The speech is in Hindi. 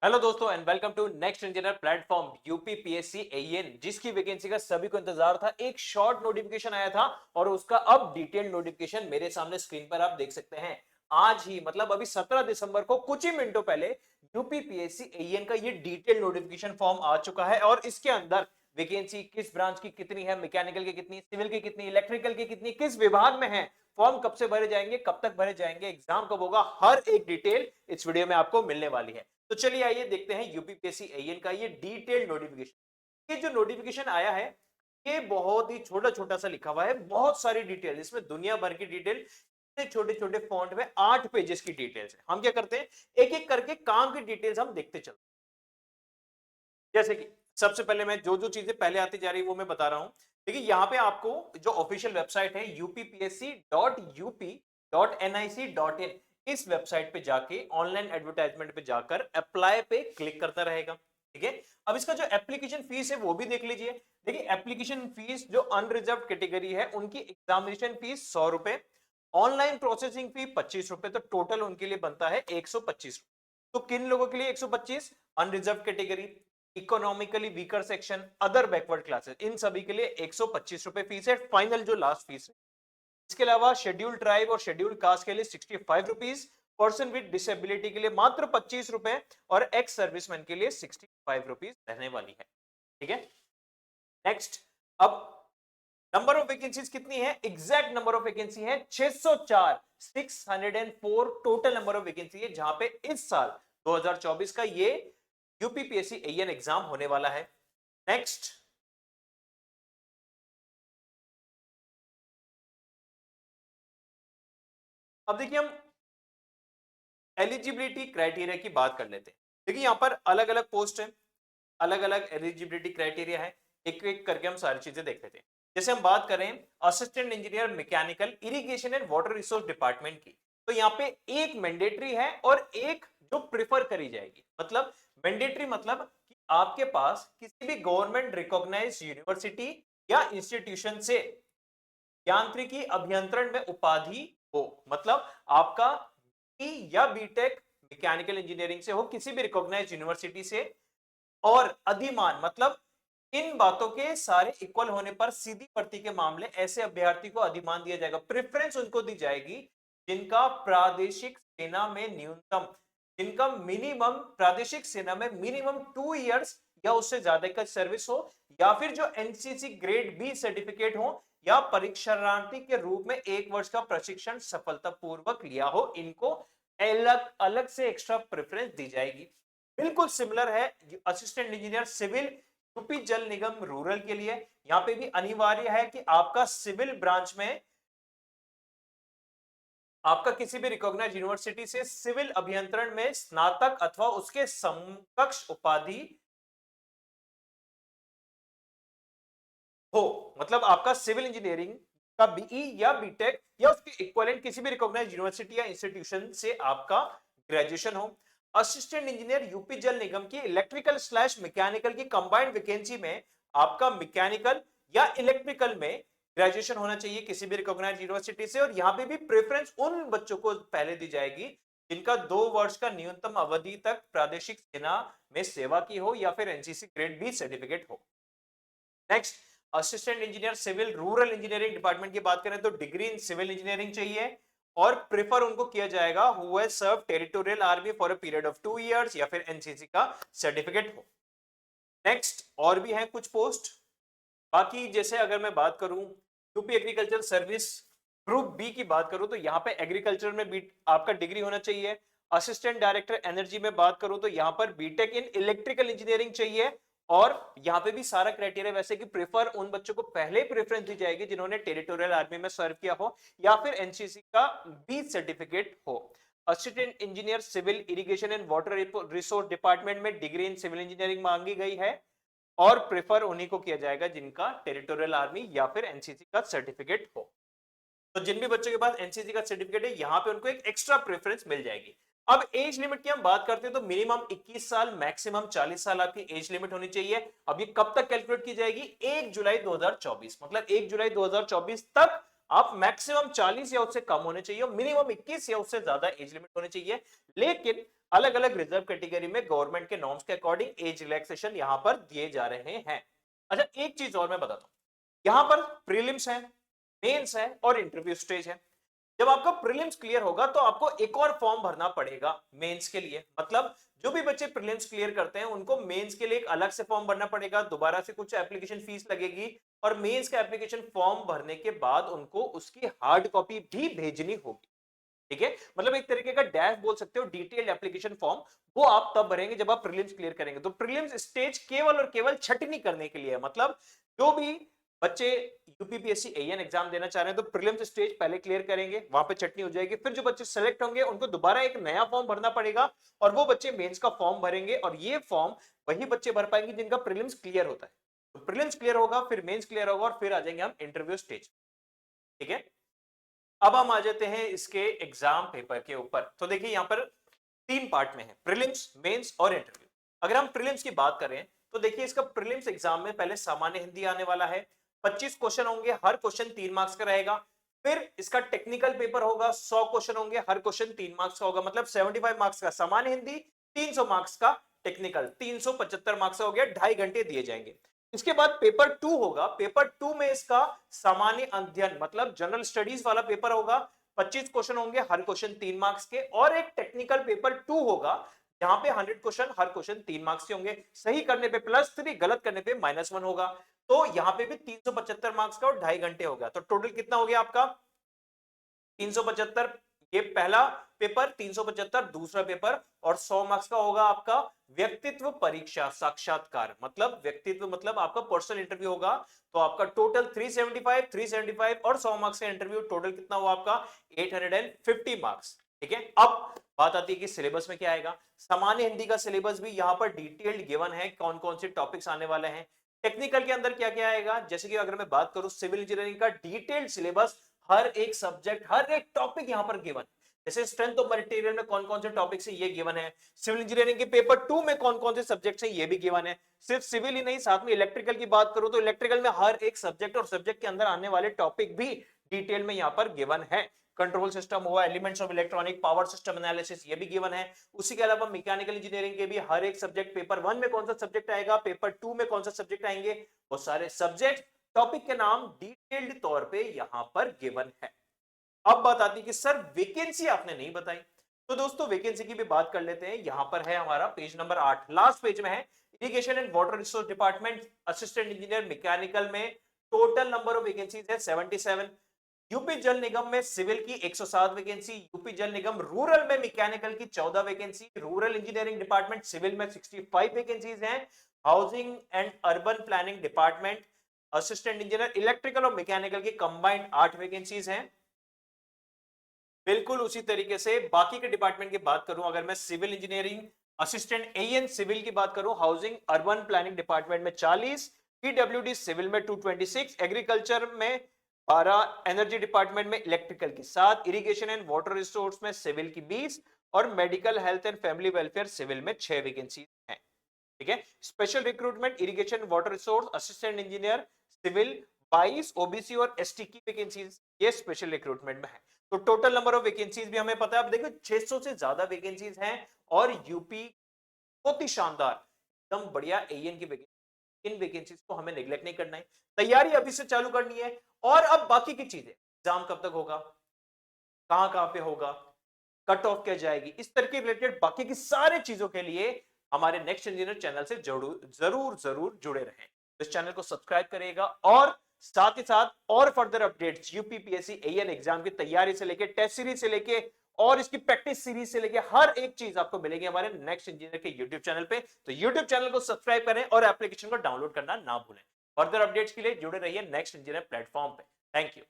हेलो दोस्तों and welcome to next engineer platform UPPSC AE जिसकी वैकेंसी का सभी को इंतजार था। एक शॉर्ट नोटिफिकेशन आया था और उसका अब डिटेल्ड नोटिफिकेशन मेरे सामने स्क्रीन पर आप देख सकते हैं। आज ही मतलब अभी 17 दिसंबर को कुछ ही मिनटों पहले यूपीपीएससी एएन का ये डिटेल्ड नोटिफिकेशन फॉर्म आ चुका है और इसके अंदर वैकेंसी किस ब्रांच की कितनी है, मैकेनिकल की कितनी, सिविल की कितनी, इलेक्ट्रिकल की कितनी, किस विभाग में है, फॉर्म कब से भरे जाएंगे, कब तक भरे जाएंगे, एग्जाम कब होगा, हर एक डिटेल इस वीडियो में आपको मिलने वाली है। तो चलिए आइए देखते हैं यूपीपीएससी एएन का ये डिटेल्ड नोटिफिकेशन। ये जो नोटिफिकेशन आया है ये बहुत ही छोटा छोटा सा लिखा हुआ है, बहुत सारी डिटेल, इसमें दुनिया भर की डिटेल छोटे छोटे फॉन्ट में 8 पेजेस की डिटेल्स है। हम क्या करते हैं, एक एक करके काम की डिटेल्स हम देखते चलते हैं। जैसे कि सबसे पहले मैं जो जो चीजें पहले आती जा रही है वो मैं बता रहा हूं। देखिए यहाँ पे आपको जो ऑफिशियल वेबसाइट है upsc.up.nic.in, इस वेबसाइट पे जाके ऑनलाइन एडवर्टाइजमेंट पे जाकर अप्लाई पे क्लिक करता रहेगा। ठीक है, अब इसका जो एप्लीकेशन फीस है वो भी देख लीजिए। देखिए एप्लीकेशन फीस जो अनरिजर्व कैटेगरी है उनकी एग्जामिनेशन फीस 100 रुपए, ऑनलाइन प्रोसेसिंग फी 25 रुपए, तो टोटल उनके लिए बनता है 125 रुपए। तो किन लोगों के लिए 125? Unreserved category, economically weaker section, other backward classes, इन सभी के लिए 125 रुपए फीस है, फाइनल जो लास्ट फीस है। इसके अलावा शेड्यूल्ड ट्राइब और शेड्यूल्ड कास्ट के लिए 65 रुपीज, पर्सन विद डिसेबिलिटी के लिए मात्र 25 रुपए और एक्स सर्विसमैन के लिए 65 रुपीज रहने वाली है। ठीक है, नेक्स्ट। अब नंबर ऑफ वैकेंसीज कितनी है? एग्जैक्ट नंबर ऑफ वैकेंसी है 604, 604 टोटल नंबर ऑफ वैकेंसी है, जहां पे इस साल 2024 का ये यूपीपीएससी एएन एग्जाम होने वाला है। नेक्स्ट, अब देखिए हम एलिजिबिलिटी क्राइटेरिया की बात कर लेते हैं। देखिए यहां पर अलग अलग पोस्ट है, अलग अलग एलिजिबिलिटी क्राइटेरिया है, एक एक करके हम सारी चीजें देख लेते हैं। जैसे हम बात करें assistant engineer mechanical irrigation and water resource department की, तो यहाँ पे एक मैंडेटरी है और एक जो प्रिफर करी जाएगी। मतलब मैंडेटरी मतलब कि आपके पास किसी भी गवर्नमेंट रिकॉग्नाइज्ड यूनिवर्सिटी या इंस्टीट्यूशन से यांत्रिकी अभियंत्रण में उपाधि हो, मतलब आपका बी या बीटेक मैकेनिकल इंजीनियरिंग से हो किसी भी रिकॉग्नाइज्ड यूनिवर्सिटी से, और अधिमान मतलब इन बातों के सारे इक्वल होने पर सीधी भर्ती के मामले ऐसे अभ्यर्थी को अधिमान दिया जाएगा। प्रेफरेंस उनको दी जाएगी जिनका प्रादेशिक सेना में न्यूनतम, जिनका मिनिमम प्रादेशिक सेना में मिनिमम 2 इयर्स या उससे ज्यादा का सर्विस हो, या फिर जो एनसीसी ग्रेड बी सर्टिफिकेट हो, या परीक्षार्थी के रूप में 1 वर्ष का प्रशिक्षण सफलतापूर्वक लिया हो, इनको अलग अलग से एक्स्ट्रा प्रेफरेंस दी जाएगी। बिल्कुल सिमिलर है असिस्टेंट इंजीनियर सिविल यूपी जल निगम रूरल के लिए। यहां पे भी अनिवार्य है कि आपका सिविल ब्रांच में आपका किसी भी रिकॉग्नाइज्ड यूनिवर्सिटी से सिविल अभियंत्रण में स्नातक अथवा उसके समकक्ष उपाधि हो, मतलब आपका सिविल इंजीनियरिंग का बीई या बीटेक या उसके इक्विवेलेंट किसी भी रिकॉग्नाइज्ड यूनिवर्सिटी या इंस्टीट्यूशन से आपका ग्रेजुएशन हो। असिस्टेंट इंजीनियर यूपी जल निगम की इलेक्ट्रिकल स्लैश मैकेनिकल की कंबाइंड वैकेंसी में आपका मैकेनिकल या इलेक्ट्रिकल में ग्रेजुएशन होना चाहिए किसी भी रिकॉग्नाइज्ड यूनिवर्सिटी से, और यहां पे भी प्रेफरेंस उन बच्चों को पहले दी जाएगी जिनका 2 वर्ष का न्यूनतम अवधि तक प्रादेशिक सेना में सेवा की हो या फिर एनसीसी ग्रेड बी सर्टिफिकेट हो। Next, assistant engineer civil rural engineering department की बात करें तो डिग्री इन सिविल इंजीनियरिंग चाहिए और प्रेफर उनको किया जाएगा who has served territorial army for a period of 2 years या फिर एनसीसी का सर्टिफिकेट हो। नेक्स्ट, और भी है कुछ पोस्ट बाकी, जैसे अगर मैं बात करूं UP agriculture service group B की बात करूं तो यहाँ पे एग्रीकल्चर में बी आपका डिग्री होना चाहिए। असिस्टेंट डायरेक्टर एनर्जी में बात करूं तो यहाँ पर बीटेक इन इलेक्ट्रिकल इंजीनियरिंग चाहिए, और यहाँ पे भी सारा क्राइटेरिया वैसे कि प्रेफर उन बच्चों को पहले प्रेफरेंस दी जाएगी जिन्होंने टेरिटोरियल आर्मी में सर्व किया हो या फिर एनसीसी का बी सर्टिफिकेट हो। Assistant engineer civil irrigation and water resource department में डिग्री इन सिविल इंजीनियरिंग मांगी गई है और प्रेफर उन्हीं को किया जाएगा जिनका टेरिटोरियल आर्मी या फिर एनसीसी का सर्टिफिकेट हो। तो जिन भी बच्चों के पास एनसीसी का सर्टिफिकेट है यहां पे उनको एक एक्स्ट्रा प्रेफरेंस मिल जाएगी। अब एज लिमिट की हम बात करते हैं तो मिनिमम 21 साल, मैक्सिमम 40 साल आपकी एज लिमिट होनी चाहिए। अब ये कब तक कैलकुलेट की जाएगी? 1 जुलाई 2024, मतलब 1 जुलाई 2024 तक आप मैक्सिमम 40 या उससे कम होने चाहिए, मिनिमम 21 या उससे ज्यादा एज लिमिट होनी चाहिए। लेकिन अलग अलग रिजर्व कैटेगरी में गवर्नमेंट के नॉर्म्स के अकॉर्डिंग एज रिलैक्सेशन यहां पर दिए जा रहे हैं। अच्छा, एक चीज और मैं बताता हूं, यहां पर प्रीलिम्स है, मेंस है और इंटरव्यू स्टेज है। जब आपका प्रीलिम्स क्लियर होगा तो आपको एक और फॉर्म भरना पड़ेगा मेंस के लिए। मतलब जो भी बच्चे प्रीलिम्स क्लियर करते हैं उनको मेंस के लिए एक अलग से फॉर्म भरना पड़ेगा, दोबारा से कुछ एप्लीकेशन फीस लगेगी और मेंस का एप्लीकेशन फॉर्म भरने के बाद उनको उसकी हार्ड कॉपी भी भेजनी होगी। ठीक है, मतलब एक तरीके का डैश बोल सकते हो, डिटेल्ड एप्लीकेशन फॉर्म, वो आप तब भरेंगे जब आप प्रीलिम्स क्लियर करेंगे। तो प्रीलिम्स स्टेज केवल और केवल छटनी करने के लिए है। मतलब जो भी बच्चे यूपीपीएससी एएन एग्जाम देना चाह रहे हैं तो प्रीलिम्स स्टेज पहले क्लियर करेंगे, वहां पे चटनी हो जाएगी। फिर जो बच्चे सेलेक्ट होंगे उनको दोबारा एक नया फॉर्म भरना पड़ेगा और वो बच्चे मेंस का फॉर्म भरेंगे और ये फॉर्म वही बच्चे भर पाएंगे जिनका प्रीलिम्स क्लियर होता है। तो प्रीलिम्स क्लियर होगा, फिर मेंस क्लियर होगा और फिर आ जाएंगे हम इंटरव्यू स्टेज। ठीक है, अब हम आ जाते हैं इसके एग्जाम पेपर के ऊपर। तो देखिए यहां पर 3 पार्ट में है, प्रीलिम्स, मेंस और इंटरव्यू। अगर हम प्रीलिम्स की बात करें तो देखिए इसका प्रीलिम्स एग्जाम में पहले सामान्य हिंदी आने वाला है, 25 क्वेश्चन होंगे, हर क्वेश्चन 3 मार्क्स का रहेगा। फिर इसका टेक्निकल पेपर होगा, 100 क्वेश्चन होंगे, हर क्वेश्चन 3 मार्क्स का होगा। मतलब 75 मार्क्स का सामान्य हिंदी, 300 मार्क्स का टेक्निकल, 375 मार्क्स का हो गया, 2.5 घंटे दिए जाएंगे। इसके बाद पेपर 2 होगा, पेपर 2 में इसका सामान्य अध्ययन मतलब जनरल स्टडीज वाला पेपर होगा, 25 क्वेश्चन होंगे, हर क्वेश्चन 3 मार्क्स के, और एक टेक्निकल पेपर 2 होगा जहां पे 100 क्वेश्चन, हर क्वेश्चन 3 मार्क्स के होंगे। सही करने पे +3, गलत करने पे -1 होगा। तो यहां पे भी 375 मार्क्स का और 2.5 घंटे होगा। तो टोटल कितना हो गया आपका? 375, ये पहला पेपर, 375 दूसरा पेपर, और 100 मार्क्स का होगा आपका व्यक्तित्व परीक्षा साक्षात्कार। मतलब व्यक्तित्व मतलब आपका पर्सनल इंटरव्यू होगा। तो आपका टोटल 375 और 100 मार्क्स का इंटरव्यू, टोटल कितना हुआ आपका? 850 मार्क्स। ठीक है, अब बात आती है कि सिलेबस में क्या आएगा। सामान्य हिंदी का सिलेबस भी यहां पर डिटेल्ड गिवन है, कौन कौन से टॉपिक्स आने वाले हैं। टेक्निकल के अंदर क्या क्या आएगा, जैसे कि अगर मैं बात करूं सिविल इंजीनियरिंग का डिटेल्ड सिलेबस, हर एक सब्जेक्ट, हर एक टॉपिक यहां पर गिवन। जैसे स्ट्रेंथ ऑफ मटेरियल में कौन कौन से टॉपिक्स है ये गिवन है, सिविल इंजीनियरिंग के पेपर 2 में कौन कौन से सब्जेक्ट्स हैं ये भी गिवन है। सिर्फ सिविल ही नहीं, साथ में इलेक्ट्रिकल की बात करूं तो इलेक्ट्रिकल में हर एक सब्जेक्ट और सब्जेक्ट के अंदर आने वाले टॉपिक भी डिटेल में यहां पर गिवन है। कंट्रोल सिस्टम हुआ, elements of electronic, power system analysis, ये भी गिवन है। उसी के अलावा मैकेनिकल इंजीनियरिंग के भी हर एक सब्जेक्ट, पेपर 1 में कौन सा सब्जेक्ट आएगा, पेपर 2 में कौन सा सब्जेक्ट आएंगे, वो सारे सब्जेक्ट, टॉपिक के नाम डिटेल्ड तौर पे यहां पर गिवन है। अब बात आती है कि सर वैकेंसी आपने नहीं बताई। तो दोस्तों वैकेंसी की भी बात कर लेते हैं। यहां पर है हमारा पेज नंबर 8, लास्ट पेज में है, irrigation and water resource department assistant engineer mechanical में टोटल नंबर ऑफ वैकेंसीज है 77। यूपी जल निगम में सिविल की 107 वैकेंसी, यूपी जल निगम रूरल में मैकेनिकल की 14 vacancy, rural engineering department civil में 65 वैकेंसीज हैं, housing and urban planning department assistant engineer electrical और मैकेनिकल की कंबाइंड 8 वैकेंसीज हैं। बिल्कुल उसी तरीके से बाकी के डिपार्टमेंट की बात करूं, अगर मैं civil engineering assistant AE civil की बात करूं, हाउसिंग अर्बन प्लानिंग डिपार्टमेंट में 40, पीडब्ल्यूडी सिविल में 226, एग्रीकल्चर में 12, एनर्जी डिपार्टमेंट में इलेक्ट्रिकल की 7, इरिगेशन एंड वाटर रिसोर्स में सिविल की 20 और medical health and family welfare civil में 6 वैकेंसी हैं। ठीक है, special recruitment irrigation water resource assistant engineer civil 22, OBC और एसटी की वैकेंसीज ये स्पेशल रिक्रूटमेंट में है। तो टोटल नंबर ऑफ वैकेंसीज भी हमें पता है। अब देखो 600 से ज्यादा वैकेंसीज हैं और यूपी बहुत ही शानदार एकदम बढ़िया एएन की वैकेंसी, इन वैकेंसीज को हमें नेग्लेक्ट नहीं करना है, तैयारी अभी से चालू करनी है। और अब बाकी की चीजें, एग्जाम कब तक होगा, कहां कहां पे होगा, कट ऑफ क्या जाएगी, इस तरह के रिलेटेड बाकी की सारी चीजों के लिए हमारे नेक्स्ट इंजीनियर चैनल से जरूर जरूर जरूर जुड़े रहें। इस चैनल को सब्सक्राइब करिएगा और साथ ही साथ और further updates UPPSC AE exam की तैयारी से लेके, टेस्ट सीरीज से लेके और इसकी प्रैक्टिस सीरीज से लेके हर एक चीज आपको मिलेगी हमारे नेक्स्ट इंजीनियर के यूट्यूब चैनल पे। तो यूट्यूब चैनल को सब्सक्राइब करें और एप्लीकेशन को डाउनलोड करना ना भूलें। फर्दर अपडेट्स के लिए जुड़े रहिए नेक्स्ट इंजीनियर प्लेटफॉर्म पे। Thank you.